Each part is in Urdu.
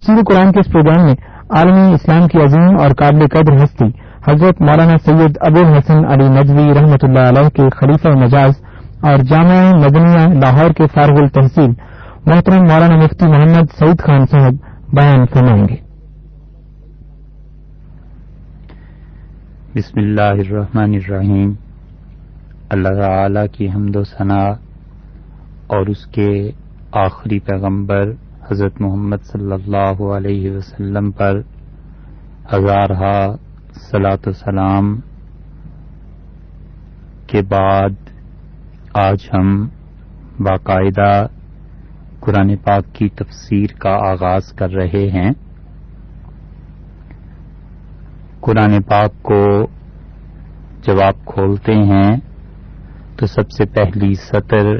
تفسیر قرآن کے اس پروگرام میں عالمی اسلام کی عظیم اور قابل قدر ہستی حضرت مولانا سید ابوالحسن علی ندوی رحمۃ اللہ علیہ کے خلیفہ مجاز اور جامعہ مدنیہ لاہور کے فارغ التحصیل محترم مولانا مفتی محمد سعید خان صاحب بیان فرمائیں گے۔ بسم اللہ الرحمن الرحیم۔ اللہ تعالی کی حمد و ثنا اور اس کے آخری پیغمبر حضرت محمد صلی اللہ علیہ وسلم پر ہزارہا صلاۃ و سلام کے بعد آج ہم باقاعدہ قرآن پاک کی تفسیر کا آغاز کر رہے ہیں۔ قرآن پاک کو جب آپ کھولتے ہیں تو سب سے پہلی سطر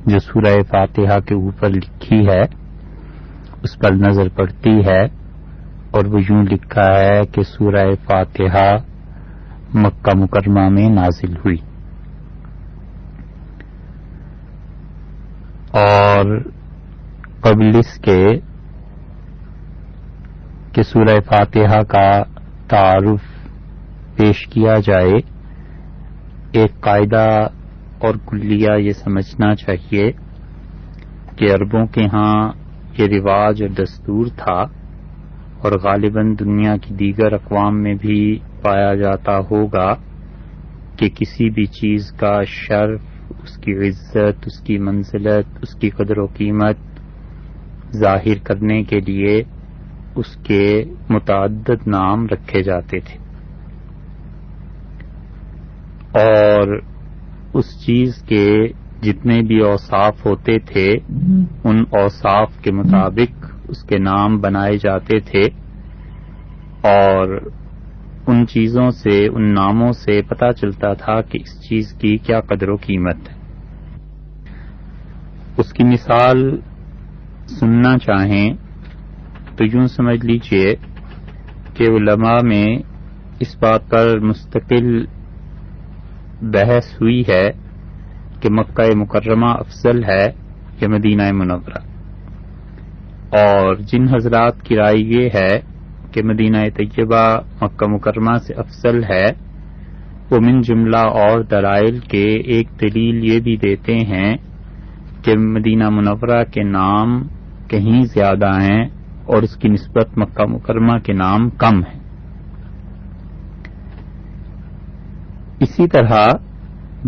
جو سورہ فاتحہ کے اوپر لکھی ہے اس پر نظر پڑتی ہے، اور وہ یوں لکھا ہے کہ سورہ فاتحہ مکہ مکرمہ میں نازل ہوئی، اور قبل اس کے کہ سورہ فاتحہ کا تعارف پیش کیا جائے، ایک قاعدہ اور کلیہ یہ سمجھنا چاہیے کہ عربوں کے ہاں یہ رواج اور دستور تھا، اور غالباً دنیا کی دیگر اقوام میں بھی پایا جاتا ہوگا کہ کسی بھی چیز کا شرف، اس کی عزت، اس کی منزلت، اس کی قدر و قیمت ظاہر کرنے کے لیے اس کے متعدد نام رکھے جاتے تھے، اور اس چیز کے جتنے بھی اوصاف ہوتے تھے ان اوصاف کے مطابق اس کے نام بنائے جاتے تھے، اور ان چیزوں سے، ان ناموں سے پتہ چلتا تھا کہ اس چیز کی کیا قدر و قیمت ہے۔ اس کی مثال سننا چاہیں تو یوں سمجھ لیجئے کہ علماء میں اس بات پر مستقل بحث ہوئی ہے کہ مکہ مکرمہ افضل ہے یا مدینہ منورہ، اور جن حضرات کی رائے یہ ہے کہ مدینہ طیبہ مکہ مکرمہ سے افضل ہے، وہ من جملہ اور دلائل کے ایک دلیل یہ بھی دیتے ہیں کہ مدینہ منورہ کے نام کہیں زیادہ ہیں اور اس کی نسبت مکہ مکرمہ کے نام کم ہیں۔ اسی طرح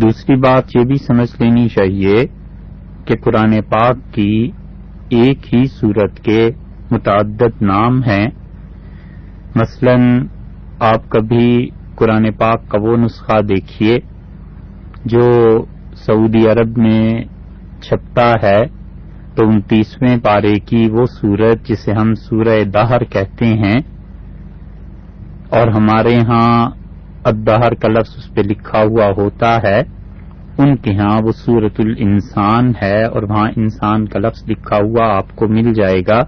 دوسری بات یہ بھی سمجھ لینی چاہیے کہ قرآن پاک کی ایک ہی سورت کے متعدد نام ہیں۔ مثلا آپ کبھی قرآن پاک کا وہ نسخہ دیکھیے جو سعودی عرب میں چھپتا ہے، تو 29ویں پارے کی وہ سورت جسے ہم سورہ دہر کہتے ہیں، اور ہمارے ہاں الدہر کا لفظ اس پہ لکھا ہوا ہوتا ہے، ان کے ہاں وہ سورۃ الانسان ہے اور وہاں انسان کا لفظ لکھا ہوا آپ کو مل جائے گا۔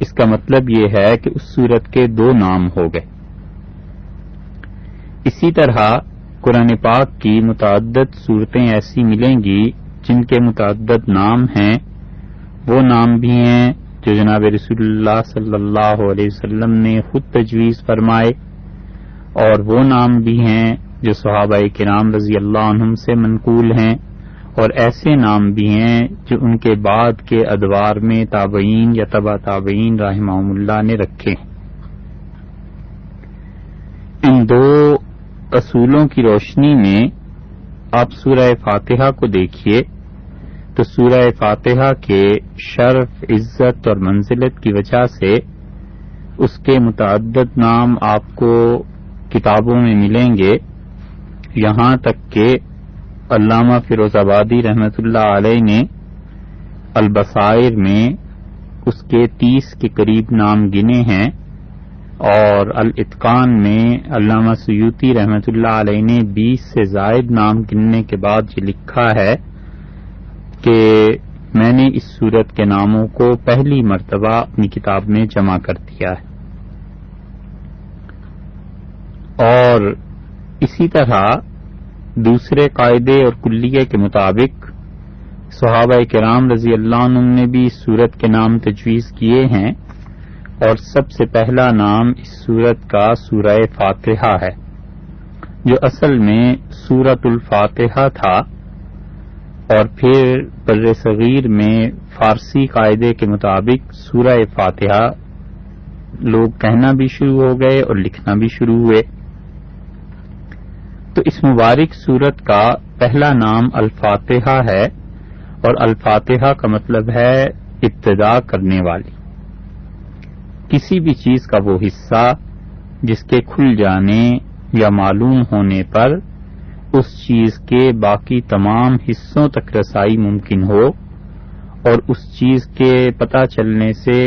اس کا مطلب یہ ہے کہ اس سورت کے دو نام ہو گئے۔ اسی طرح قرآن پاک کی متعدد صورتیں ایسی ملیں گی جن کے متعدد نام ہیں، وہ نام بھی ہیں جو جناب رسول اللہ صلی اللہ علیہ وسلم نے خود تجویز فرمائے، اور وہ نام بھی ہیں جو صحابہ کرام رضی اللہ عنہم سے منقول ہیں، اور ایسے نام بھی ہیں جو ان کے بعد کے ادوار میں تابعین یا تبع تابعین رحمہم اللہ نے رکھے ہیں۔ ان دو اصولوں کی روشنی میں آپ سورہ فاتحہ کو دیکھیے تو سورہ فاتحہ کے شرف، عزت اور منزلت کی وجہ سے اس کے متعدد نام آپ کو کتابوں میں ملیں گے، یہاں تک کہ علامہ فیروز آبادی رحمۃ اللہ علیہ نے البصائر میں اس کے 30 کے قریب نام گنے ہیں، اور الاتقان میں علامہ سیوطی رحمۃ اللہ علیہ نے 20 سے زائد نام گننے کے بعد یہ لکھا ہے کہ میں نے اس سورت کے ناموں کو پہلی مرتبہ اپنی کتاب میں جمع کر دیا ہے۔ اور اسی طرح دوسرے قاعدے اور کلیے کے مطابق صحابہ کرام رضی اللہ عنہم نے بھی اس سورت کے نام تجویز کیے ہیں، اور سب سے پہلا نام اس سورت کا سورہ فاتحہ ہے، جو اصل میں سورۃ الفاتحہ تھا، اور پھر بر صغیر میں فارسی قاعدے کے مطابق سورہ فاتحہ لوگ کہنا بھی شروع ہو گئے اور لکھنا بھی شروع ہوئے۔ تو اس مبارک سورت کا پہلا نام الفاتحہ ہے، اور الفاتحہ کا مطلب ہے ابتدا کرنے والی۔ کسی بھی چیز کا وہ حصہ جس کے کھل جانے یا معلوم ہونے پر اس چیز کے باقی تمام حصوں تک رسائی ممکن ہو، اور اس چیز کے پتہ چلنے سے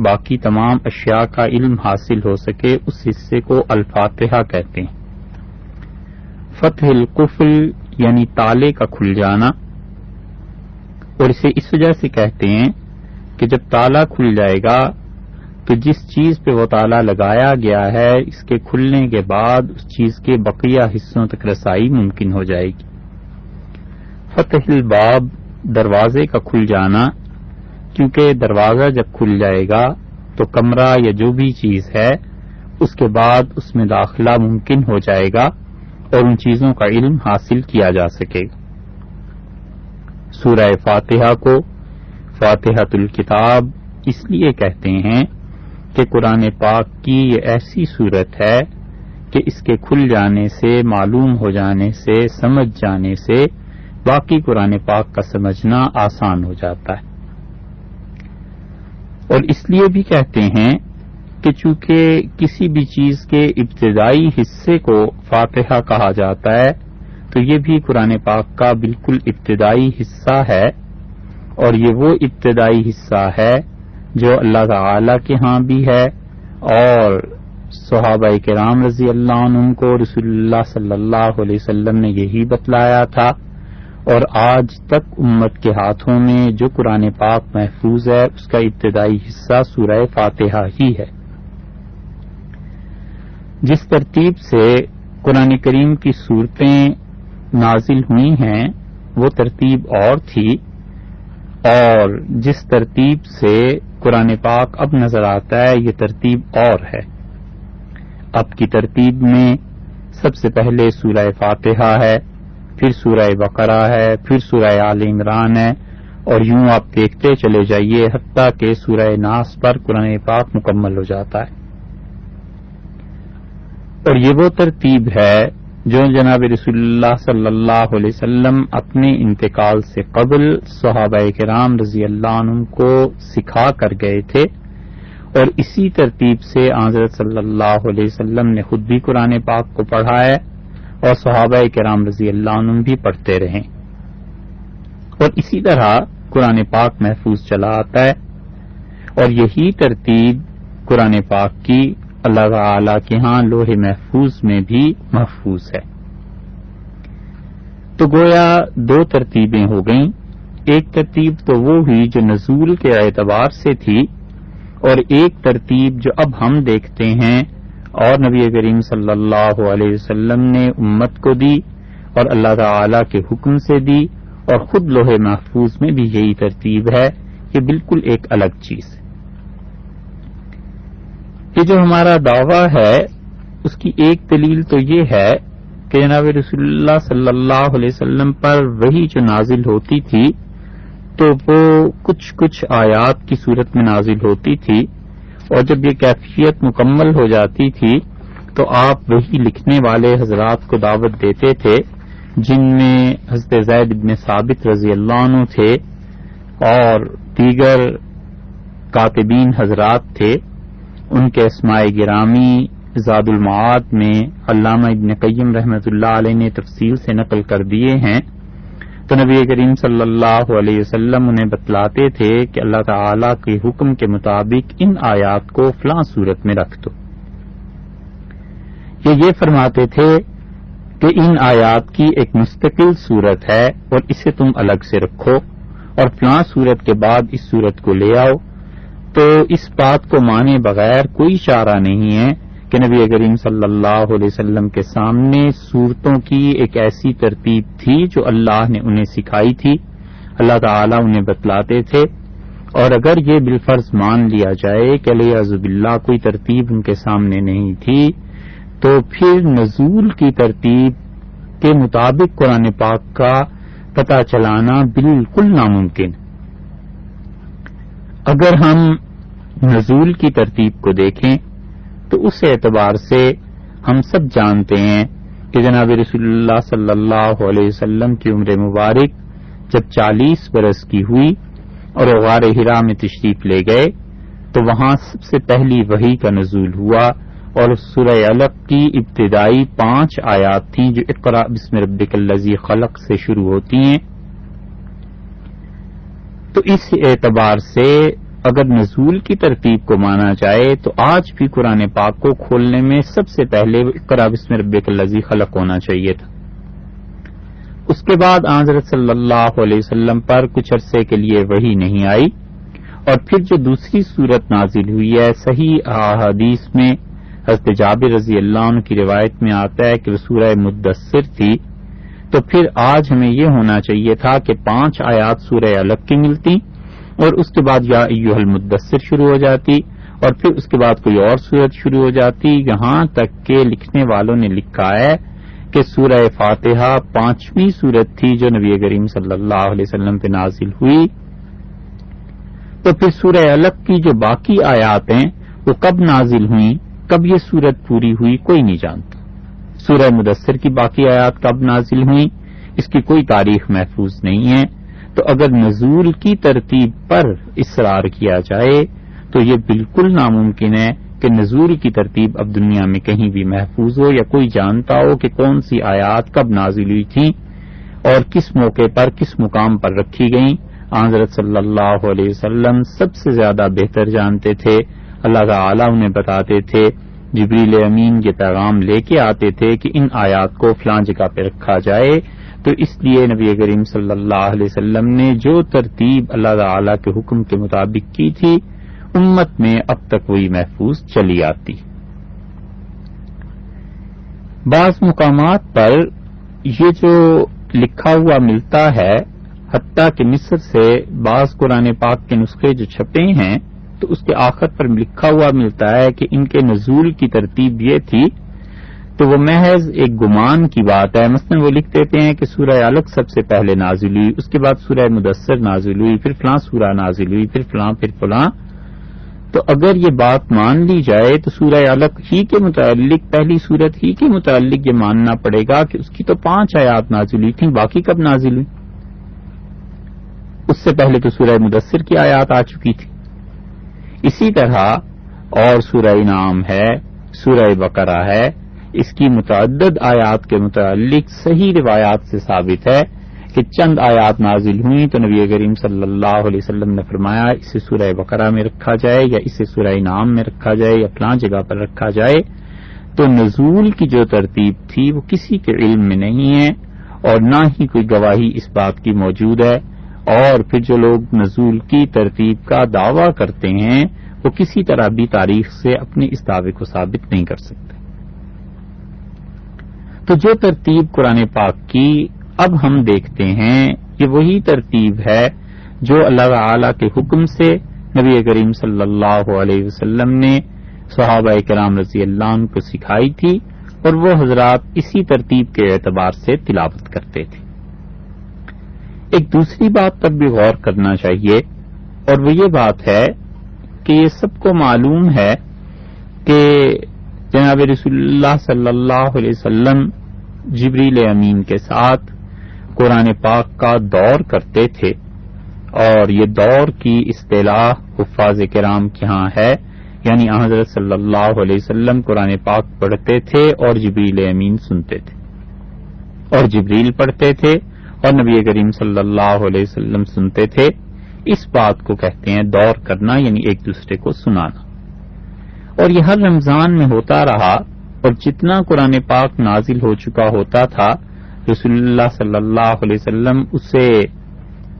باقی تمام اشیاء کا علم حاصل ہو سکے، اس حصے کو الفاتحہ کہتے ہیں۔ فتح القفل یعنی تالے کا کھل جانا، اور اسے اس وجہ سے کہتے ہیں کہ جب تالا کھل جائے گا تو جس چیز پہ وہ تالا لگایا گیا ہے اس کے کھلنے کے بعد اس چیز کے بقیہ حصوں تک رسائی ممکن ہو جائے گی۔ فتح الباب دروازے کا کھل جانا، کیونکہ دروازہ جب کھل جائے گا تو کمرہ یا جو بھی چیز ہے اس کے بعد اس میں داخلہ ممکن ہو جائے گا اور ان چیزوں کا علم حاصل کیا جا سکے گا۔ سورہ فاتحہ کو فاتحۃ الکتاب اس لیے کہتے ہیں کہ قرآن پاک کی یہ ایسی صورت ہے کہ اس کے کھل جانے سے، معلوم ہو جانے سے، سمجھ جانے سے باقی قرآن پاک کا سمجھنا آسان ہو جاتا ہے۔ اور اس لیے بھی کہتے ہیں کہ چونکہ کسی بھی چیز کے ابتدائی حصے کو فاتحہ کہا جاتا ہے تو یہ بھی قرآن پاک کا بالکل ابتدائی حصہ ہے، اور یہ وہ ابتدائی حصہ ہے جو اللہ تعالی کے ہاں بھی ہے، اور صحابہ کرام رضی اللہ عنہم کو رسول اللہ صلی اللہ علیہ وسلم نے یہی بتلایا تھا، اور آج تک امت کے ہاتھوں میں جو قرآن پاک محفوظ ہے اس کا ابتدائی حصہ سورہ فاتحہ ہی ہے۔ جس ترتیب سے قرآن کریم کی صورتیں نازل ہوئی ہیں وہ ترتیب اور تھی، اور جس ترتیب سے قرآن پاک اب نظر آتا ہے یہ ترتیب اور ہے۔ اب کی ترتیب میں سب سے پہلے سورہ فاتحہ ہے، پھر سورہ بقرہ ہے، پھر سورہ آل عمران ہے، اور یوں آپ دیکھتے چلے جائیے حتیٰ کہ سورہ ناس پر قرآن پاک مکمل ہو جاتا ہے۔ اور یہ وہ ترتیب ہے جو جناب رسول اللہ صلی اللہ علیہ وسلم اپنے انتقال سے قبل صحابہ کرام رضی اللہ عنہم کو سکھا کر گئے تھے، اور اسی ترتیب سے حضرت صلی اللہ علیہ وسلم نے خود بھی قرآن پاک کو پڑھا ہے، اور صحابہ کرام رضی اللہ عنہم بھی پڑھتے رہے، اور اسی طرح قرآن پاک محفوظ چلا آتا ہے، اور یہی ترتیب قرآن پاک کی اللہ تعالی کے ہاں لوح محفوظ میں بھی محفوظ ہے۔ تو گویا دو ترتیبیں ہو گئیں، ایک ترتیب تو وہ ہوئی جو نزول کے اعتبار سے تھی، اور ایک ترتیب جو اب ہم دیکھتے ہیں اور نبی کریم صلی اللہ علیہ وسلم نے امت کو دی اور اللہ تعالی کے حکم سے دی، اور خود لوح محفوظ میں بھی یہی ترتیب ہے، یہ بالکل ایک الگ چیز ہے۔ یہ جو ہمارا دعویٰ ہے اس کی ایک دلیل تو یہ ہے کہ جناب رسول اللہ صلی اللہ علیہ وسلم پر وہی جو نازل ہوتی تھی تو وہ کچھ آیات کی صورت میں نازل ہوتی تھی، اور جب یہ کیفیت مکمل ہو جاتی تھی تو آپ وہی لکھنے والے حضرات کو دعوت دیتے تھے، جن میں حضرت زید بن ثابت رضی اللہ عنہ تھے اور دیگر کاتبین حضرات تھے۔ ان کے اسماء گرامی زاد المعاد میں علامہ ابن قیم رحمۃ اللہ علیہ نے تفصیل سے نقل کر دیے ہیں۔ تو نبی کریم صلی اللہ علیہ وسلم انہیں بتلاتے تھے کہ اللہ تعالی کے حکم کے مطابق ان آیات کو فلاں صورت میں رکھ دو، یہ فرماتے تھے کہ ان آیات کی ایک مستقل صورت ہے اور اسے تم الگ سے رکھو، اور فلاں صورت کے بعد اس صورت کو لے آؤ۔ تو اس بات کو مانے بغیر کوئی چارہ نہیں ہے کہ نبی کریم صلی اللہ علیہ وسلم کے سامنے صورتوں کی ایک ایسی ترتیب تھی جو اللہ نے انہیں سکھائی تھی، اللہ تعالیٰ انہیں بتلاتے تھے، اور اگر یہ بالفرض مان لیا جائے کہ علیہ باللہ کوئی ترتیب ان کے سامنے نہیں تھی تو پھر نزول کی ترتیب کے مطابق قرآن پاک کا پتہ چلانا بالکل ناممکن۔ اگر ہم نزول کی ترتیب کو دیکھیں تو اس اعتبار سے ہم سب جانتے ہیں کہ جناب رسول اللہ صلی اللہ علیہ وسلم کی عمر مبارک جب 40 برس کی ہوئی اور غار حرا میں تشریف لے گئے تو وہاں سب سے پہلی وحی کا نزول ہوا اور سورہ علق کی ابتدائی 5 آیات تھیں جو اقرأ بسم ربک الذی خلق سے شروع ہوتی ہیں۔ تو اس اعتبار سے اگر نزول کی ترتیب کو مانا جائے تو آج بھی قرآن پاک کو کھولنے میں سب سے پہلے اقرأ بسم ربک الذی خلق ہونا چاہیے تھا۔ اس کے بعد حضرت صلی اللہ علیہ وسلم پر کچھ عرصے کے لیے وحی نہیں آئی، اور پھر جو دوسری صورت نازل ہوئی ہے صحیح احادیث میں حضرت جابر رضی اللہ عنہ کی روایت میں آتا ہے کہ وہ سورہ مدثر تھی، تو پھر آج ہمیں یہ ہونا چاہیے تھا کہ 5 آیات سورہ علق کی ملتی اور اس کے بعد یا ایھا المدثر شروع ہو جاتی اور پھر اس کے بعد کوئی اور صورت شروع ہو جاتی، یہاں تک کہ لکھنے والوں نے لکھا ہے کہ سورہ فاتحہ 5ویں صورت تھی جو نبی کریم صلی اللہ علیہ وسلم پہ نازل ہوئی۔ تو پھر سورہ علق کی جو باقی آیات ہیں وہ کب نازل ہوئیں، کب یہ صورت پوری ہوئی، کوئی نہیں جانتا۔ سورہ مدثر کی باقی آیات کب نازل ہوئیں اس کی کوئی تاریخ محفوظ نہیں ہے۔ تو اگر نزول کی ترتیب پر اصرار کیا جائے تو یہ بالکل ناممکن ہے کہ نزول کی ترتیب اب دنیا میں کہیں بھی محفوظ ہو یا کوئی جانتا ہو کہ کون سی آیات کب نازل ہوئی تھیں اور کس موقع پر کس مقام پر رکھی گئیں۔ حضرت صلی اللہ علیہ وسلم سب سے زیادہ بہتر جانتے تھے، اللہ تعالیٰ انہیں بتاتے تھے، جبریل امین یہ پیغام لے کے آتے تھے کہ ان آیات کو فلاں جگہ پہ رکھا جائے، تو اس لیے نبی کریم صلی اللہ علیہ وسلم نے جو ترتیب اللہ تعالیٰ کے حکم کے مطابق کی تھی امت میں اب تک وہی محفوظ چلی آتی۔ بعض مقامات پر یہ جو لکھا ہوا ملتا ہے، حتیٰ کہ مصر سے بعض قرآن پاک کے نسخے جو چھپے ہیں تو اس کے آخر پر لکھا ہوا ملتا ہے کہ ان کے نزول کی ترتیب یہ تھی، تو وہ محض ایک گمان کی بات ہے۔ مثلا وہ لکھ دیتے ہیں کہ سورہ علق سب سے پہلے نازل ہوئی، اس کے بعد سورہ مدثر نازل ہوئی، پھر فلاں سورہ نازل ہوئی، پھر فلاں پھر فلاں۔ تو اگر یہ بات مان لی جائے تو سورہ علق ہی کے متعلق، پہلی سورت ہی کے متعلق یہ ماننا پڑے گا کہ اس کی تو 5 آیات نازل ہوئی تھیں، باقی کب نازل ہوئی؟ اس سے پہلے تو سورہ مدثر کی آیات آ چکی تھی۔ اسی طرح اور سورہ انعام ہے، سورہ بقرہ ہے، اس کی متعدد آیات کے متعلق صحیح روایات سے ثابت ہے کہ چند آیات نازل ہوئیں تو نبی کریم صلی اللہ علیہ وسلم نے فرمایا اسے سورہ بقرہ میں رکھا جائے یا اسے سورہ انعام میں رکھا جائے یا فلاں جگہ پر رکھا جائے۔ تو نزول کی جو ترتیب تھی وہ کسی کے علم میں نہیں ہے اور نہ ہی کوئی گواہی اس بات کی موجود ہے، اور پھر جو لوگ نزول کی ترتیب کا دعویٰ کرتے ہیں وہ کسی طرح بھی تاریخ سے اپنے اس دعوے کو ثابت نہیں کر سکتے۔ تو جو ترتیب قرآن پاک کی اب ہم دیکھتے ہیں یہ وہی ترتیب ہے جو اللہ تعالی کے حکم سے نبی کریم صلی اللہ علیہ وسلم نے صحابہ کرام رضی اللہ عنہ کو سکھائی تھی، اور وہ حضرات اسی ترتیب کے اعتبار سے تلاوت کرتے تھے۔ ایک دوسری بات پر بھی غور کرنا چاہیے، اور وہ یہ بات ہے کہ یہ سب کو معلوم ہے کہ جناب رسول اللہ صلی اللہ علیہ وسلم جبریل امین کے ساتھ قرآن پاک کا دور کرتے تھے، اور یہ دور کی اصطلاح حفاظ کرام کے ہاں ہے، یعنی حضرت صلی اللہ علیہ وسلم قرآن پاک پڑھتے تھے اور جبریل امین سنتے تھے، اور جبریل پڑھتے تھے اور نبی کریم صلی اللہ علیہ وسلم سنتے تھے۔ اس بات کو کہتے ہیں دور کرنا، یعنی ایک دوسرے کو سنانا، اور یہ ہر رمضان میں ہوتا رہا، اور جتنا قرآن پاک نازل ہو چکا ہوتا تھا رسول اللہ صلی اللہ علیہ وسلم اسے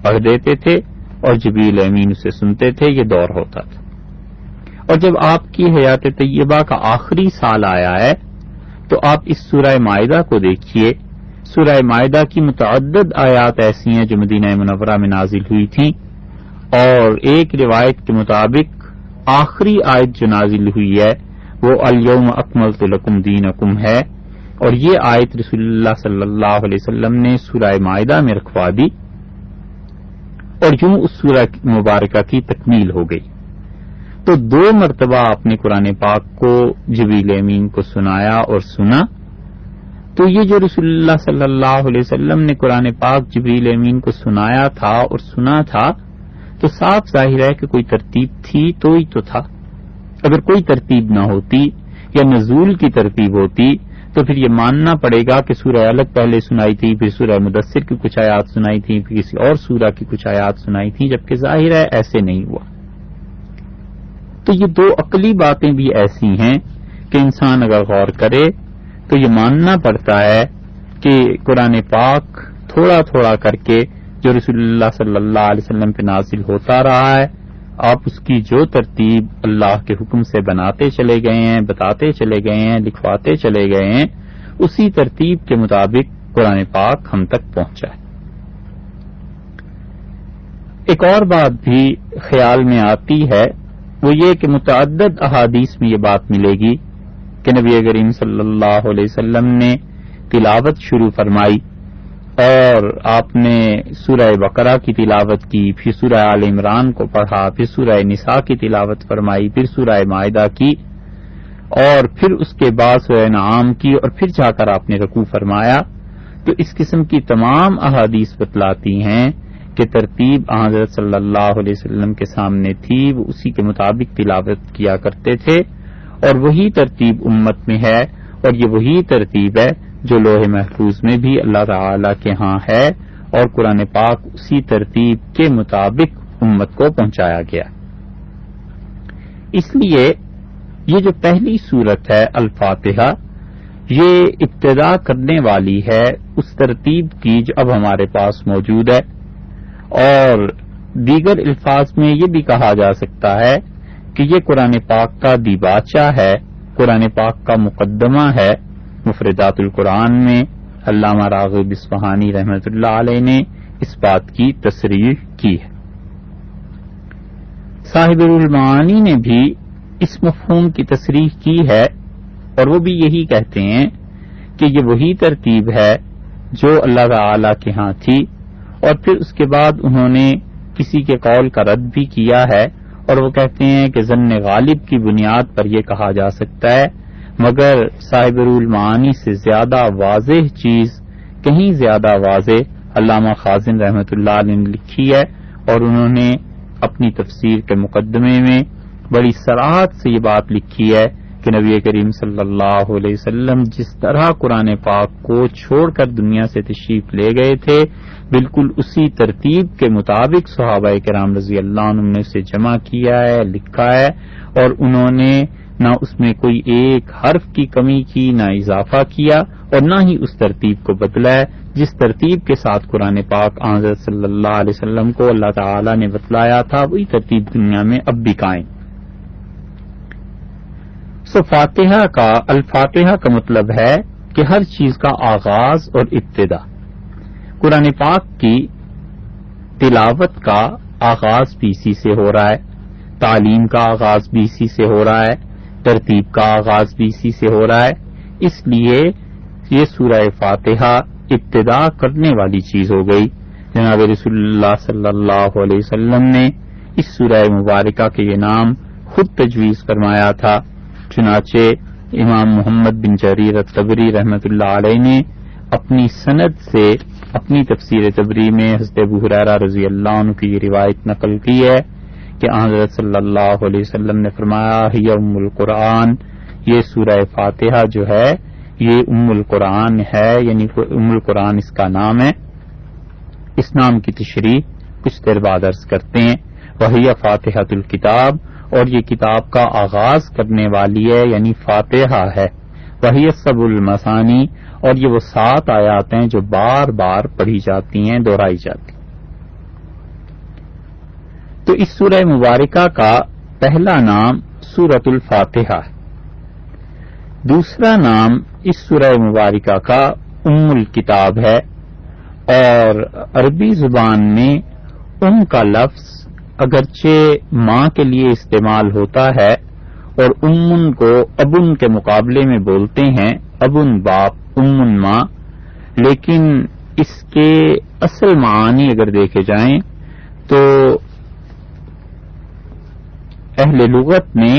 پڑھ دیتے تھے اور جبریل امین اسے سنتے تھے، یہ دور ہوتا تھا۔ اور جب آپ کی حیات طیبہ کا آخری سال آیا ہے تو آپ اس سورہ مائدہ کو دیکھیے۔ سورہ مائدہ کی متعدد آیات ایسی ہیں جو مدینہ منورہ میں نازل ہوئی تھیں، اور ایک روایت کے مطابق آخری آیت جو نازل ہوئی ہے وہ الیوم اکملت لکم دینکم ہے، اور یہ آیت رسول اللہ صلی اللہ علیہ وسلم نے سورہ مائدہ میں رکھوا دی، اور یوں اس سورہ مبارکہ کی تکمیل ہو گئی۔ تو 2 مرتبہ آپ نے قرآن پاک کو جبریل امین کو سنایا اور سنا، تو یہ جو رسول اللہ صلی اللہ علیہ وسلم نے قرآن پاک جبریل امین کو سنایا تھا اور سنا تھا، تو صاف ظاہر ہے کہ کوئی ترتیب تھی تو ہی تو تھا۔ اگر کوئی ترتیب نہ ہوتی یا نزول کی ترتیب ہوتی تو پھر یہ ماننا پڑے گا کہ سورہ الگ پہلے سنائی تھی، پھر سورہ مدثر کی کچھ آیات سنائی تھی، پھر کسی اور سورہ کی کچھ آیات سنائی تھی، جبکہ ظاہر ہے ایسے نہیں ہوا۔ تو یہ 2 عقلی باتیں بھی ایسی ہیں کہ انسان اگر غور کرے تو یہ ماننا پڑتا ہے کہ قرآن پاک تھوڑا تھوڑا کر کے جو رسول اللہ صلی اللہ علیہ وسلم پہ نازل ہوتا رہا ہے، آپ اس کی جو ترتیب اللہ کے حکم سے بناتے چلے گئے ہیں، بتاتے چلے گئے ہیں، لکھواتے چلے گئے ہیں، اسی ترتیب کے مطابق قرآن پاک ہم تک پہنچا ہے۔ ایک اور بات بھی خیال میں آتی ہے، وہ یہ کہ متعدد احادیث میں یہ بات ملے گی کہ نبی کریم صلی اللہ علیہ وسلم نے تلاوت شروع فرمائی اور آپ نے سورہ بقرہ کی تلاوت کی، پھر سورہ آل عمران کو پڑھا، پھر سورہ نساء کی تلاوت فرمائی، پھر سورہ مائدہ کی، اور پھر اس کے بعد سورہ انعام کی، اور پھر جا کر آپ نے رکوع فرمایا۔ تو اس قسم کی تمام احادیث بتلاتی ہیں کہ ترتیب حضرت صلی اللہ علیہ وسلم کے سامنے تھی، وہ اسی کے مطابق تلاوت کیا کرتے تھے، اور وہی ترتیب امت میں ہے، اور یہ وہی ترتیب ہے جو لوح محفوظ میں بھی اللہ تعالی کے ہاں ہے، اور قرآن پاک اسی ترتیب کے مطابق امت کو پہنچایا گیا۔ اس لیے یہ جو پہلی سورت ہے الفاتحہ، یہ ابتدا کرنے والی ہے اس ترتیب کی جو اب ہمارے پاس موجود ہے، اور دیگر الفاظ میں یہ بھی کہا جا سکتا ہے کہ یہ قرآن پاک کا دیباچہ ہے، قرآن پاک کا مقدمہ ہے۔ مفردات القرآن میں علامہ راغب اصفہانی رحمۃ اللہ علیہ نے اس بات کی تصریح کی ہے۔ صاحب المعانی نے بھی اس مفہوم کی تصریح کی ہے، اور وہ بھی یہی کہتے ہیں کہ یہ وہی ترتیب ہے جو اللہ تعالی کے ہاں تھی، اور پھر اس کے بعد انہوں نے کسی کے قول کا رد بھی کیا ہے، اور وہ کہتے ہیں کہ ظن غالب کی بنیاد پر یہ کہا جا سکتا ہے، مگر صاحب المعانی سے زیادہ واضح چیز، کہیں زیادہ واضح علامہ خازن رحمۃ اللہ علیہ نے لکھی ہے، اور انہوں نے اپنی تفسیر کے مقدمے میں بڑی صراحت سے یہ بات لکھی ہے کہ نبی کریم صلی اللہ علیہ وسلم جس طرح قرآن پاک کو چھوڑ کر دنیا سے تشریف لے گئے تھے، بالکل اسی ترتیب کے مطابق صحابہ کرام رضی اللہ عنہم نے اسے جمع کیا ہے، لکھا ہے، اور انہوں نے نہ اس میں کوئی ایک حرف کی کمی کی، نہ اضافہ کیا، اور نہ ہی اس ترتیب کو بدلا ہے جس ترتیب کے ساتھ قرآن پاک حضرت صلی اللہ علیہ وسلم کو اللہ تعالی نے بتلایا تھا، وہی ترتیب دنیا میں اب بھی قائم۔ فاتحہ کا الفاتحہ کا مطلب ہے کہ ہر چیز کا آغاز اور ابتدا۔ قرآن پاک کی تلاوت کا آغاز بھی اسی سے ہو رہا ہے، تعلیم کا آغاز بھی اسی سے ہو رہا ہے، ترتیب کا آغاز بھی اسی سے ہو رہا ہے، اس لیے یہ سورہ فاتحہ ابتدا کرنے والی چیز ہو گئی۔ جناب رسول اللہ صلی اللہ علیہ وسلم نے اس سورہ مبارکہ کے یہ نام خود تجویز فرمایا تھا، چنانچہ امام محمد بن جریر الطبری رحمۃ اللہ علیہ نے اپنی سند سے اپنی تفسیر طبری میں حضرت ابو ہریرہ رضی اللہ عنہ کی یہ روایت نقل کی ہے کہ حضرت صلی اللہ علیہ وسلم نے فرمایا ہی ام القرآن، یہ سورہ فاتحہ جو ہے یہ ام القرآن ہے، یعنی ام القرآن اس کا نام ہے۔ اس نام کی تشریح کچھ دیر بعد عرض کرتے ہیں۔ وہی فاتحۃ الکتاب، اور یہ کتاب کا آغاز کرنے والی ہے، یعنی فاتحہ ہے۔ وہی سب المثانی، اور یہ وہ 7 آیات ہیں جو بار بار پڑھی جاتی ہیں، دہرائی جاتی ہیں۔ تو اس سورہ مبارکہ کا پہلا نام سورۃ الفاتحہ ہے، دوسرا نام اس سورہ مبارکہ کا ام الکتاب ہے، اور عربی زبان میں ام کا لفظ اگرچہ ماں کے لیے استعمال ہوتا ہے اور امن کو ابن کے مقابلے میں بولتے ہیں، ابن باپ امن ماں، لیکن اس کے اصل معانی اگر دیکھے جائیں تو اہل لغت نے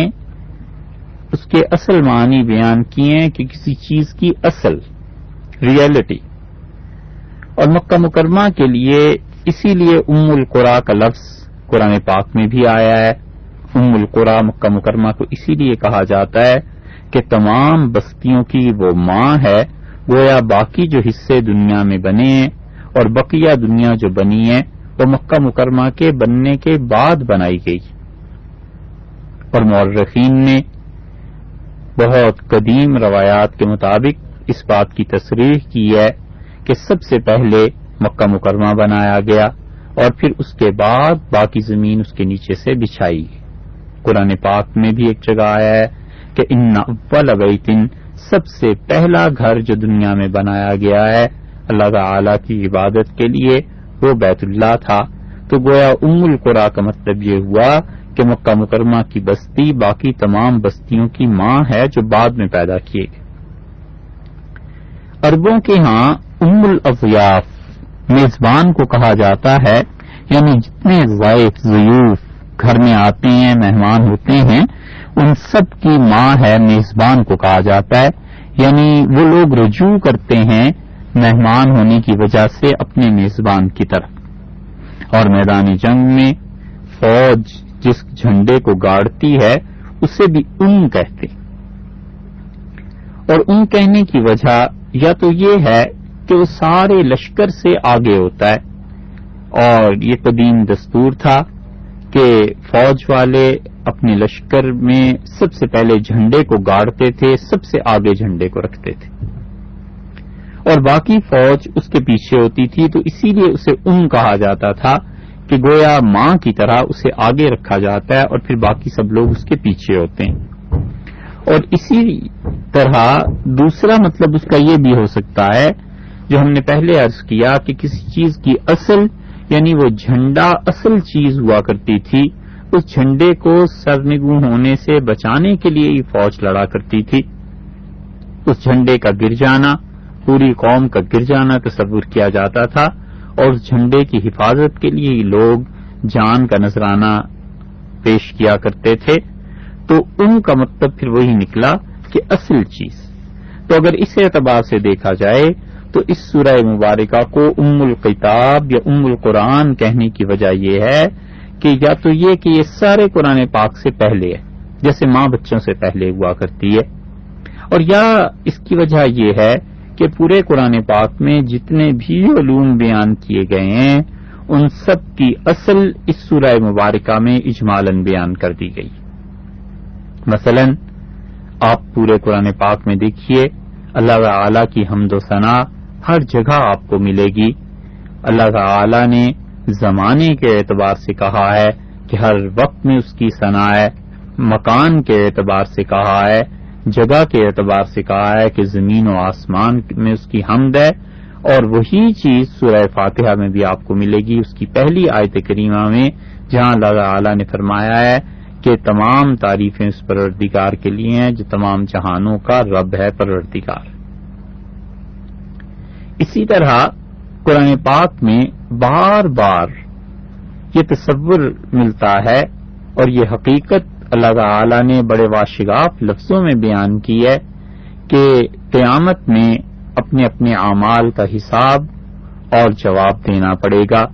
اس کے اصل معنی بیان کیے ہیں کہ کسی چیز کی اصل، ریئلٹی. اور مکہ مکرمہ کے لیے اسی لیے ام القریٰ کا لفظ قرآن پاک میں بھی آیا ہے. ام القریٰ مکہ مکرمہ کو اسی لیے کہا جاتا ہے کہ تمام بستیوں کی وہ ماں ہے، گویا باقی جو حصے دنیا میں بنے ہیں اور بقیہ دنیا جو بنی ہے وہ مکہ مکرمہ کے بننے کے بعد بنائی گئی. اور مورخین نے بہت قدیم روایات کے مطابق اس بات کی تصریح کی ہے کہ سب سے پہلے مکہ مکرمہ بنایا گیا اور پھر اس کے بعد باقی زمین اس کے نیچے سے بچھائی گئی. قرآن پاک میں بھی ایک جگہ آیا ہے کہ ان اول بیت، سب سے پہلا گھر جو دنیا میں بنایا گیا ہے اللہ تعالی کی عبادت کے لیے وہ بیت اللہ تھا. تو گویا ام القریٰ کا مطلب یہ ہوا کہ مکہ مکرمہ کی بستی باقی تمام بستیوں کی ماں ہے جو بعد میں پیدا کیے گئے. عربوں کے ہاں ام الاضیاف میزبان کو کہا جاتا ہے، یعنی جتنے ضیف ضیوف گھر میں آتے ہیں، مہمان ہوتے ہیں، ان سب کی ماں ہے میزبان کو کہا جاتا ہے. یعنی وہ لوگ رجوع کرتے ہیں مہمان ہونے کی وجہ سے اپنے میزبان کی طرف. اور میدان جنگ میں فوج جس جھنڈے کو گاڑتی ہے اسے بھی ام کہتے. اور ام کہنے کی وجہ یا تو یہ ہے کہ وہ سارے لشکر سے آگے ہوتا ہے، اور یہ قدیم دستور تھا کہ فوج والے اپنے لشکر میں سب سے پہلے جھنڈے کو گاڑتے تھے، سب سے آگے جھنڈے کو رکھتے تھے، اور باقی فوج اس کے پیچھے ہوتی تھی. تو اسی لیے اسے ام کہا جاتا تھا کہ گویا ماں کی طرح اسے آگے رکھا جاتا ہے اور پھر باقی سب لوگ اس کے پیچھے ہوتے ہیں. اور اسی طرح دوسرا مطلب اس کا یہ بھی ہو سکتا ہے جو ہم نے پہلے عرض کیا کہ کسی چیز کی اصل، یعنی وہ جھنڈا اصل چیز ہوا کرتی تھی، اس جھنڈے کو سرنگوں ہونے سے بچانے کے لیے یہ فوج لڑا کرتی تھی. اس جھنڈے کا گر جانا پوری قوم کا گر جانا تصور کیا جاتا تھا، اور اس جھنڈے کی حفاظت کے لیے لوگ جان کا نذرانہ پیش کیا کرتے تھے. تو ام کا مطلب پھر وہی نکلا کہ اصل چیز. تو اگر اس اعتبار سے دیکھا جائے تو اس سورہ مبارکہ کو ام الکتاب یا ام القرآن کہنے کی وجہ یہ ہے کہ یا تو یہ کہ یہ سارے قرآن پاک سے پہلے ہے، جیسے ماں بچوں سے پہلے ہوا کرتی ہے، اور یا اس کی وجہ یہ ہے کہ پورے قرآن پاک میں جتنے بھی علوم بیان کیے گئے ہیں ان سب کی اصل اس سورہ مبارکہ میں اجمالاً بیان کر دی گئی. مثلا آپ پورے قرآن پاک میں دیکھیے اللہ تعالی کی حمد و ثنا ہر جگہ آپ کو ملے گی. اللہ تعالی نے زمانے کے اعتبار سے کہا ہے کہ ہر وقت میں اس کی ثنا ہے، مکان کے اعتبار سے کہا ہے، جگہ کے اعتبار سے کہا ہے کہ زمین و آسمان میں اس کی حمد ہے. اور وہی چیز سورہ فاتحہ میں بھی آپ کو ملے گی، اس کی پہلی آیت کریمہ میں، جہاں اللہ تعالی نے فرمایا ہے کہ تمام تعریفیں اس پروردگار کے لیے ہیں جو تمام جہانوں کا رب ہے، پروردگار. اسی طرح قرآن پاک میں بار بار یہ تصور ملتا ہے اور یہ حقیقت اللہ تعالی نے بڑے واشگاف لفظوں میں بیان کی ہے کہ قیامت میں اپنے اپنے اعمال کا حساب اور جواب دینا پڑے گا.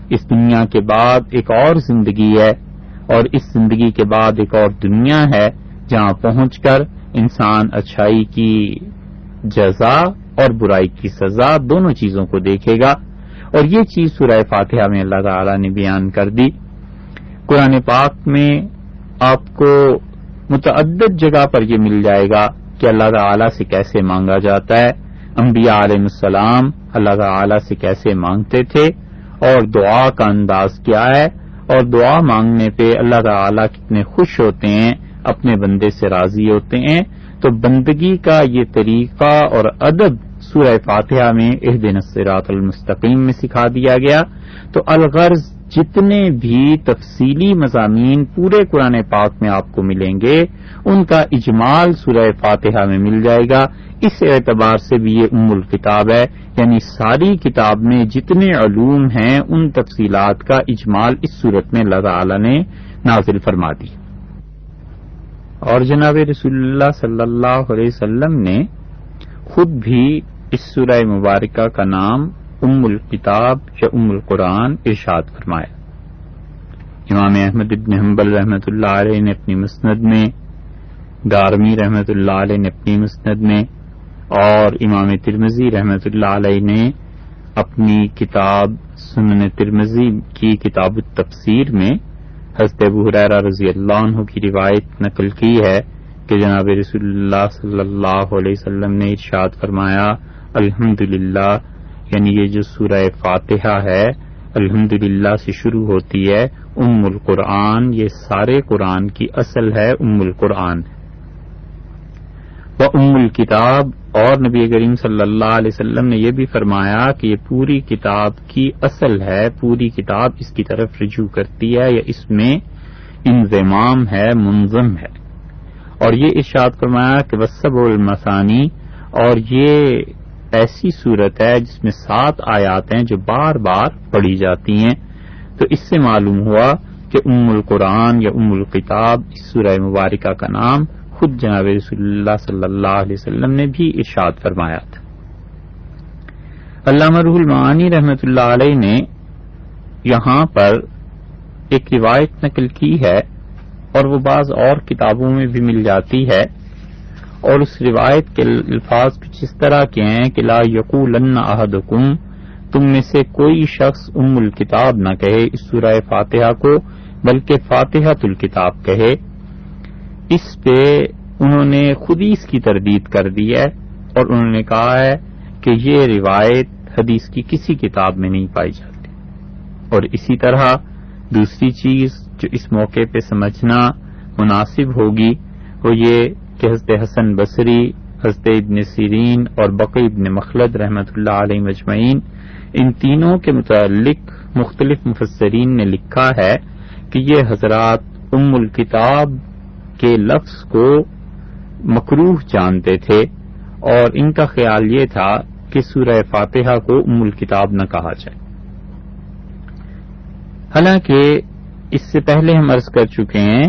اس دنیا کے بعد ایک اور زندگی ہے، اور اس زندگی کے بعد ایک اور دنیا ہے جہاں پہنچ کر انسان اچھائی کی جزا اور برائی کی سزا دونوں چیزوں کو دیکھے گا. اور یہ چیز سورہ فاتحہ میں اللہ تعالی نے بیان کر دی. قرآن پاک میں آپ کو متعدد جگہ پر یہ مل جائے گا کہ اللہ تعالی سے کیسے مانگا جاتا ہے، انبیاء علیہ السلام اللہ تعالی سے کیسے مانگتے تھے اور دعا کا انداز کیا ہے، اور دعا مانگنے پہ اللہ تعالی کتنے خوش ہوتے ہیں، اپنے بندے سے راضی ہوتے ہیں. تو بندگی کا یہ طریقہ اور ادب سورہ فاتحہ میں اہدنا الصراط المستقیم میں سکھا دیا گیا. تو الغرض جتنے بھی تفصیلی مضامین پورے قرآن پاک میں آپ کو ملیں گے ان کا اجمال سورہ فاتحہ میں مل جائے گا. اس اعتبار سے بھی یہ ام الکتاب ہے، یعنی ساری کتاب میں جتنے علوم ہیں ان تفصیلات کا اجمال اس صورت میں اللہ تعالی نے نازل فرما دی. اور جناب رسول اللہ صلی اللہ علیہ وسلم نے خود بھی اس سورہ مبارکہ کا نام ام الکتاب یا ام القرآن ارشاد فرمایا. امام احمد ابن حنبل رحمۃ اللہ علیہ نے اپنی مسند میں، دارمی رحمۃ اللہ علیہ نے اپنی مسند میں، اور امام ترمذی رحمۃ اللہ علیہ نے اپنی کتاب سنن ترمذی کی کتاب التفسیر میں حضرت ابو ہریرہ رضی اللہ عنہ کی روایت نقل کی ہے کہ جناب رسول اللہ صلی اللہ علیہ وسلم نے ارشاد فرمایا الحمدللہ، یعنی یہ جو سورہ فاتحہ ہے الحمدللہ سے شروع ہوتی ہے، ام القرآن، یہ سارے قرآن کی اصل ہے، ام القرآن و ام الکتاب. اور نبی کریم صلی اللہ علیہ وسلم نے یہ بھی فرمایا کہ یہ پوری کتاب کی اصل ہے، پوری کتاب اس کی طرف رجوع کرتی ہے یا اس میں انضمام ہے، منظم ہے. اور یہ ارشاد فرمایا کہ والسبع المثانی، اور یہ ایسی صورت ہے جس میں 7 آیات ہیں جو بار بار پڑھی جاتی ہیں. تو اس سے معلوم ہوا کہ ام القرآن یا ام الکتاب اس سورہ مبارکہ کا نام خود جناب رسول اللہ صلی اللہ علیہ وسلم نے بھی ارشاد فرمایا تھا. علامہ روح المعانی رحمۃ اللہ علیہ نے یہاں پر ایک روایت نقل کی ہے اور وہ بعض اور کتابوں میں بھی مل جاتی ہے، اور اس روایت کے الفاظ کچھ اس طرح کے ہیں کہ لا یقولن احدکم، تم میں سے کوئی شخص ام الکتاب نہ کہے اس سورہ فاتحہ کو، بلکہ فاتحۃ الکتاب کہے. اس پہ انہوں نے خود ہی اس کی تردید کر دی ہے اور انہوں نے کہا ہے کہ یہ روایت حدیث کی کسی کتاب میں نہیں پائی جاتی. اور اسی طرح دوسری چیز جو اس موقع پہ سمجھنا مناسب ہوگی وہ یہ کہ حضرت حسن بصری، حضرت ابن سیرین اور بقی ابن مخلد رحمۃ اللہ علیہ مجمعین، ان تینوں کے متعلق مختلف مفسرین نے لکھا ہے کہ یہ حضرات ام الکتاب کے لفظ کو مکروہ جانتے تھے اور ان کا خیال یہ تھا کہ سورہ فاتحہ کو ام الکتاب نہ کہا جائے. حالانکہ اس سے پہلے ہم عرض کر چکے ہیں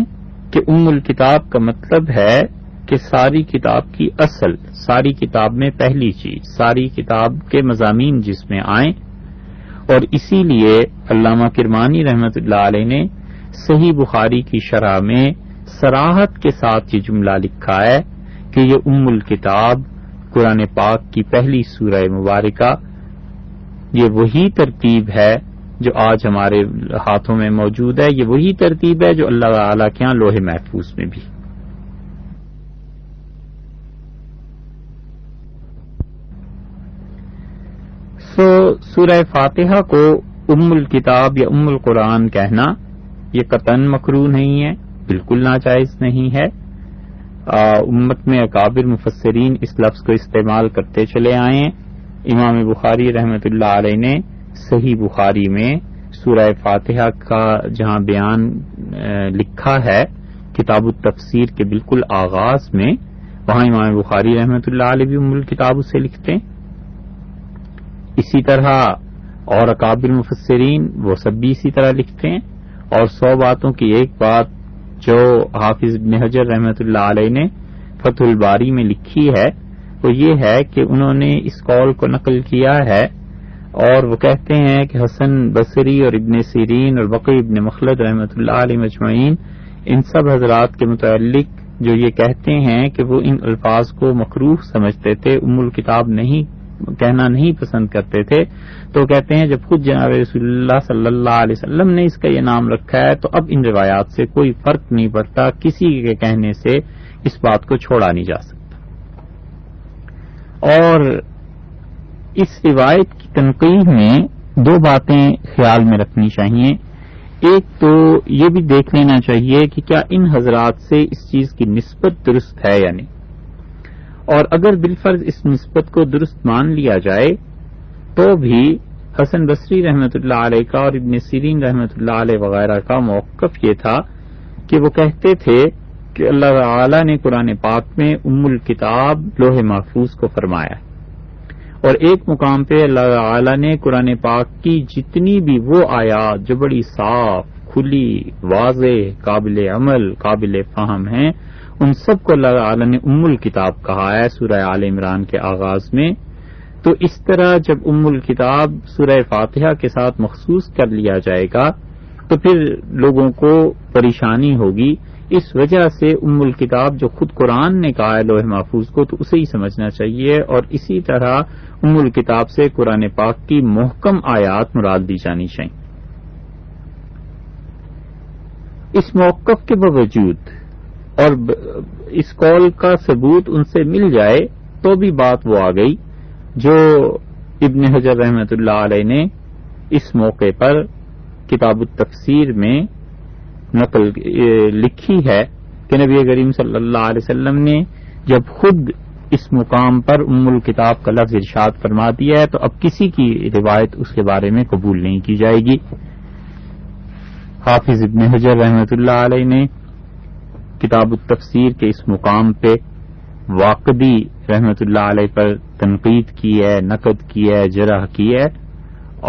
کہ ام الکتاب کا مطلب ہے کہ ساری کتاب کی اصل، ساری کتاب میں پہلی چیز، ساری کتاب کے مضامین جس میں آئیں. اور اسی لیے علامہ کرمانی رحمۃ اللہ علیہ نے صحیح بخاری کی شرح میں صراحت کے ساتھ یہ جملہ لکھا ہے کہ یہ ام الکتاب قرآن پاک کی پہلی سورہ مبارکہ، یہ وہی ترتیب ہے جو آج ہمارے ہاتھوں میں موجود ہے، یہ وہی ترتیب ہے جو اللہ تعالیٰ کے ہاں لوح محفوظ میں بھی. سورہ فاتحہ کو ام الکتاب یا ام القرآن کہنا یہ قطعاً مکروہ نہیں ہے، بالکل ناجائز نہیں ہے. امت میں اکابر مفسرین اس لفظ کو استعمال کرتے چلے آئے ہیں. امام بخاری رحمۃ اللہ علیہ نے صحیح بخاری میں سورہ فاتحہ کا جہاں بیان لکھا ہے کتاب التفسیر کے بالکل آغاز میں، وہاں امام بخاری رحمۃ اللہ علیہ بھی ام الکتاب اسے لکھتے ہیں. اسی طرح اور اکابر مفسرین وہ سب بھی اسی طرح لکھتے ہیں. اور 100 باتوں کی ایک بات جو حافظ ابن حجر رحمۃ اللہ علیہ نے فتح الباری میں لکھی ہے وہ یہ ہے کہ انہوں نے اس قول کو نقل کیا ہے اور وہ کہتے ہیں کہ حسن بصری اور ابن سیرین اور بقی ابن مخلد رحمۃ اللہ علیہ مجمعین ان سب حضرات کے متعلق جو یہ کہتے ہیں کہ وہ ان الفاظ کو مکروہ سمجھتے تھے، ام الکتاب نہیں کہنا نہیں پسند کرتے تھے، تو کہتے ہیں جب خود جناب رسول اللہ صلی اللہ علیہ وسلم نے اس کا یہ نام رکھا ہے تو اب ان روایات سے کوئی فرق نہیں پڑتا، کسی کے کہنے سے اس بات کو چھوڑا نہیں جا سکتا. اور اس روایت کی تنقید میں 2 باتیں خیال میں رکھنی چاہیے. ایک تو یہ بھی دیکھ لینا چاہیے کہ کیا ان حضرات سے اس چیز کی نسبت درست ہے یا نہیں. اور اگر بالفرض اس نسبت کو درست مان لیا جائے تو بھی حسن بصری رحمۃ اللہ علیہ کا اور ابن سیرین رحمۃ اللہ علیہ وغیرہ کا موقف یہ تھا کہ وہ کہتے تھے کہ اللہ تعالی نے قرآن پاک میں ام الکتاب لوح محفوظ کو فرمایا، اور ایک مقام پہ اللہ تعالی نے قرآن پاک کی جتنی بھی وہ آیات جو بڑی صاف، کھلی، واضح، قابل عمل، قابل فہم ہیں، ان سب کو اللہ تعالی نے ام الکتاب کہا ہے سورہ آل عمران کے آغاز میں۔ تو اس طرح جب ام الکتاب سورہ فاتحہ کے ساتھ مخصوص کر لیا جائے گا تو پھر لوگوں کو پریشانی ہوگی۔ اس وجہ سے ام الکتاب جو خود قرآن نے کہا ہے لوح محفوظ کو تو اسے ہی سمجھنا چاہیے، اور اسی طرح ام الکتاب سے قرآن پاک کی محکم آیات مراد دی جانی چاہیے۔ اس موقف کے باوجود اور اس قول کا ثبوت ان سے مل جائے تو بھی بات وہ آ گئی جو ابن حجر رحمۃ اللہ علیہ نے اس موقع پر کتاب التفسیر میں نقل لکھی ہے کہ نبی کریم صلی اللہ علیہ وسلم نے جب خود اس مقام پر ام الکتاب کا لفظ ارشاد فرما دیا ہے تو اب کسی کی روایت اس کے بارے میں قبول نہیں کی جائے گی۔ حافظ ابن حجر رحمۃ اللہ علیہ نے کتاب التفسیر کے اس مقام پہ واقدی رحمۃ اللہ علیہ پر تنقید کی ہے، نقد کی ہے، جرح کی ہے،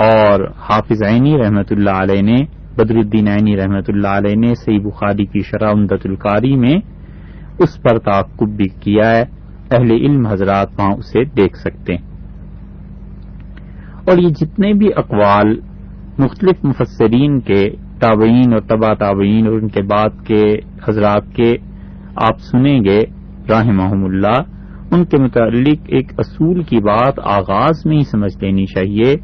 اور حافظ عینی رحمۃ اللہ علیہ نے، بدر الدین عینی رحمۃ اللہ علیہ نے صحیح بخاری کی شرح عمدۃ القاری میں اس پر تعقب بھی کیا ہے۔ اہل علم حضرات وہاں اسے دیکھ سکتے ہیں۔ اور یہ جتنے بھی اقوال مختلف مفسرین کے، تابعین اور تبع تابعین اور ان کے بعد کے حضرات کے آپ سنیں گے رحمہم اللہ، ان کے متعلق ایک اصول کی بات آغاز میں ہی سمجھ لینی چاہیے،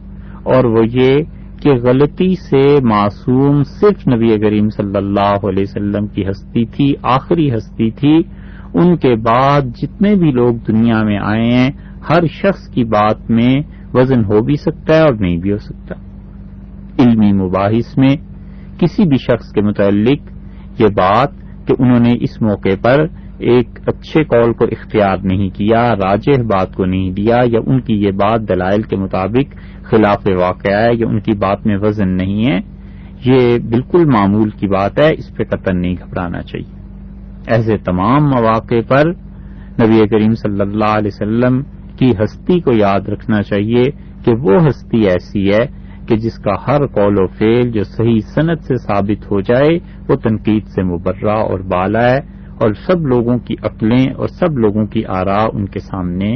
اور وہ یہ کہ غلطی سے معصوم صرف نبی کریم صلی اللہ علیہ وسلم کی ہستی تھی، آخری ہستی تھی۔ ان کے بعد جتنے بھی لوگ دنیا میں آئے ہیں ہر شخص کی بات میں وزن ہو بھی سکتا ہے اور نہیں بھی ہو سکتا۔ علمی مباحث میں کسی بھی شخص کے متعلق یہ بات کہ انہوں نے اس موقع پر ایک اچھے قول کو اختیار نہیں کیا، راجح بات کو نہیں دیا، یا ان کی یہ بات دلائل کے مطابق خلاف واقعہ ہے یا ان کی بات میں وزن نہیں ہے، یہ بالکل معمول کی بات ہے، اس پہ قطعاً نہیں گھبرانا چاہیے۔ ایسے تمام مواقع پر نبی کریم صلی اللہ علیہ وسلم کی ہستی کو یاد رکھنا چاہیے کہ وہ ہستی ایسی ہے کہ جس کا ہر قول و فعل جو صحیح سند سے ثابت ہو جائے وہ تنقید سے مبرہ اور بالا ہے، اور سب لوگوں کی عقلیں اور سب لوگوں کی آراء ان کے سامنے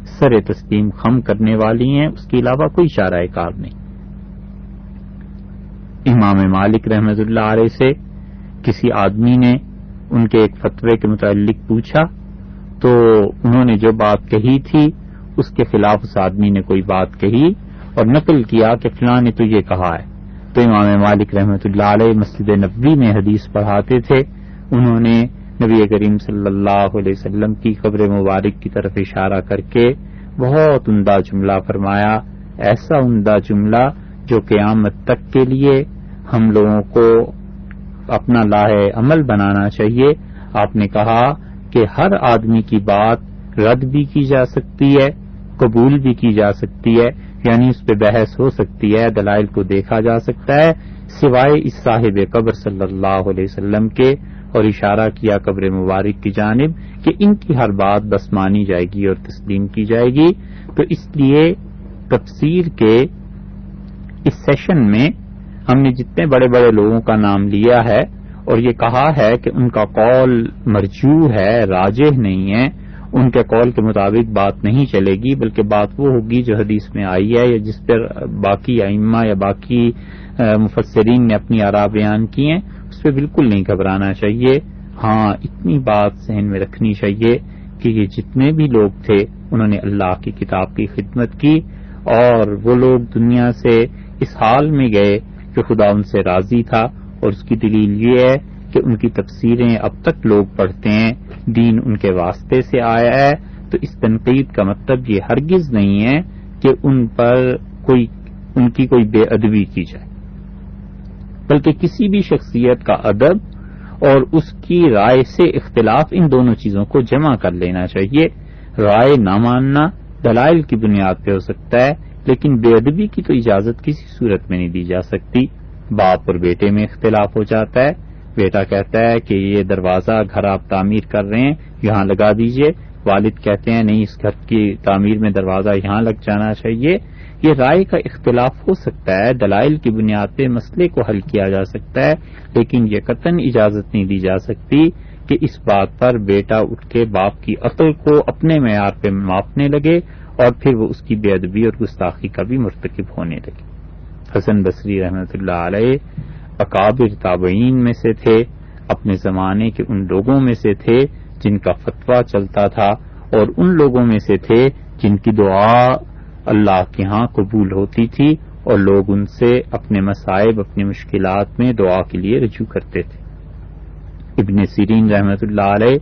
سر تسلیم خم کرنے والی ہیں، اس کے علاوہ کوئی چارہ کار نہیں۔ امام مالک رحمۃ اللہ علیہ سے کسی آدمی نے ان کے ایک فتوے کے متعلق پوچھا تو انہوں نے جو بات کہی تھی اس کے خلاف اس آدمی نے کوئی بات کہی اور نقل کیا کہ فلاں نے تو یہ کہا ہے، تو امام مالک رحمۃ اللہ علیہ مسجد نبوی میں حدیث پڑھاتے تھے، انہوں نے نبی کریم صلی اللہ علیہ وسلم کی قبر مبارک کی طرف اشارہ کر کے بہت عمدہ جملہ فرمایا، ایسا عمدہ جملہ جو قیامت تک کے لیے ہم لوگوں کو اپنا لاہ عمل بنانا چاہیے۔ آپ نے کہا کہ ہر آدمی کی بات رد بھی کی جا سکتی ہے، قبول بھی کی جا سکتی ہے، یعنی اس پہ بحث ہو سکتی ہے، دلائل کو دیکھا جا سکتا ہے، سوائے اس صاحب قبر صلی اللہ علیہ وسلم کے، اور اشارہ کیا قبر مبارک کی جانب کہ ان کی ہر بات بس مانی جائے گی اور تسلیم کی جائے گی۔ تو اس لیے تفسیر کے اس سیشن میں ہم نے جتنے بڑے بڑے لوگوں کا نام لیا ہے اور یہ کہا ہے کہ ان کا قول مرجوح ہے، راجح نہیں ہے، ان کے قول کے مطابق بات نہیں چلے گی، بلکہ بات وہ ہوگی جو حدیث میں آئی ہے یا جس پر باقی ائمہ یا باقی مفسرین نے اپنی آراء بیان کی ہیں، اس پہ بالکل نہیں گھبرانا چاہیے۔ ہاں اتنی بات ذہن میں رکھنی چاہیے کہ یہ جتنے بھی لوگ تھے انہوں نے اللہ کی کتاب کی خدمت کی، اور وہ لوگ دنیا سے اس حال میں گئے کہ خدا ان سے راضی تھا، اور اس کی دلیل یہ ہے کہ ان کی تفسیریں اب تک لوگ پڑھتے ہیں، دین ان کے واسطے سے آیا ہے۔ تو اس تنقید کا مطلب یہ ہرگز نہیں ہے کہ ان پر ان کی کوئی بے ادبی کی جائے، بلکہ کسی بھی شخصیت کا ادب اور اس کی رائے سے اختلاف، ان دونوں چیزوں کو جمع کر لینا چاہیے۔ رائے نہ ماننا دلائل کی بنیاد پہ ہو سکتا ہے، لیکن بے ادبی کی تو اجازت کسی صورت میں نہیں دی جا سکتی۔ باپ اور بیٹے میں اختلاف ہو جاتا ہے، بیٹا کہتا ہے کہ یہ دروازہ گھر آپ تعمیر کر رہے ہیں یہاں لگا دیجئے، والد کہتے ہیں نہیں اس گھر کی تعمیر میں دروازہ یہاں لگ جانا چاہیے۔ یہ رائے کا اختلاف ہو سکتا ہے، دلائل کی بنیاد پہ مسئلے کو حل کیا جا سکتا ہے، لیکن یہ قطعاً اجازت نہیں دی جا سکتی کہ اس بات پر بیٹا اٹھ کے باپ کی عقل کو اپنے معیار پہ ماپنے لگے اور پھر وہ اس کی بے ادبی اور گستاخی کا بھی مرتکب ہونے لگے۔ حسن بصری رحمۃ اللہ علیہ اکابر تابعین میں سے تھے، اپنے زمانے کے ان لوگوں میں سے تھے جن کا فتویٰ چلتا تھا، اور ان لوگوں میں سے تھے جن کی دعا اللہ کے ہاں قبول ہوتی تھی اور لوگ ان سے اپنے مصائب اپنی مشکلات میں دعا کے لیے رجوع کرتے تھے۔ ابن سیرین رحمۃ اللہ علیہ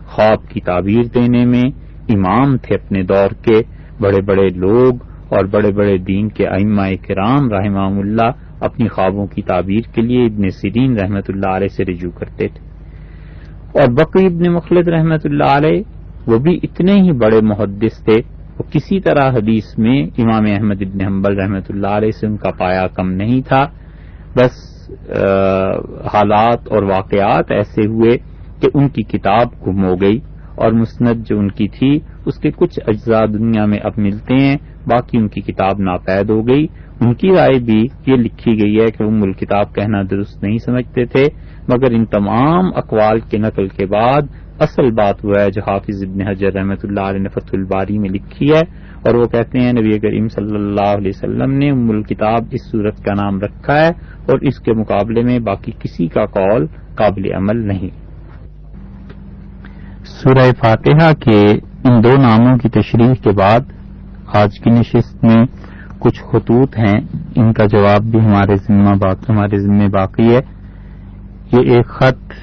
خواب کی تعبیر دینے میں امام تھے اپنے دور کے، بڑے بڑے لوگ اور بڑے بڑے دین کے ائمہ کرام رحمہم اللہ اپنی خوابوں کی تعبیر کے لیے ابن سیرین رحمۃ اللہ علیہ سے رجوع کرتے تھے۔ اور بقی ابن مخلد رحمۃ اللہ علیہ وہ بھی اتنے ہی بڑے محدث تھے، وہ کسی طرح حدیث میں امام احمد ابن حنبل رحمۃ اللہ علیہ سے ان کا پایا کم نہیں تھا، بس حالات اور واقعات ایسے ہوئے کہ ان کی کتاب گم ہو گئی، اور مسند جو ان کی تھی اس کے کچھ اجزاء دنیا میں اب ملتے ہیں، باقی ان کی کتاب ناپید ہو گئی۔ ان کی رائے بھی یہ لکھی گئی ہے کہ ام الکتاب کہنا درست نہیں سمجھتے تھے، مگر ان تمام اقوال کے نقل کے بعد اصل بات وہ ہے جو حافظ ابن حجر رحمۃ اللہ علیہ نے فتح الباری میں لکھی ہے، اور وہ کہتے ہیں نبی کریم صلی اللہ علیہ وسلم نے ام الکتاب اس سورت کا نام رکھا ہے، اور اس کے مقابلے میں باقی کسی کا قول قابل عمل نہیں۔ سورہ فاتحہ کے ان دو ناموں کی تشریح کے بعد آج کی نشست میں کچھ خطوط ہیں، ان کا جواب بھی ہمارے ذمہ باقی ہے۔ یہ ایک خط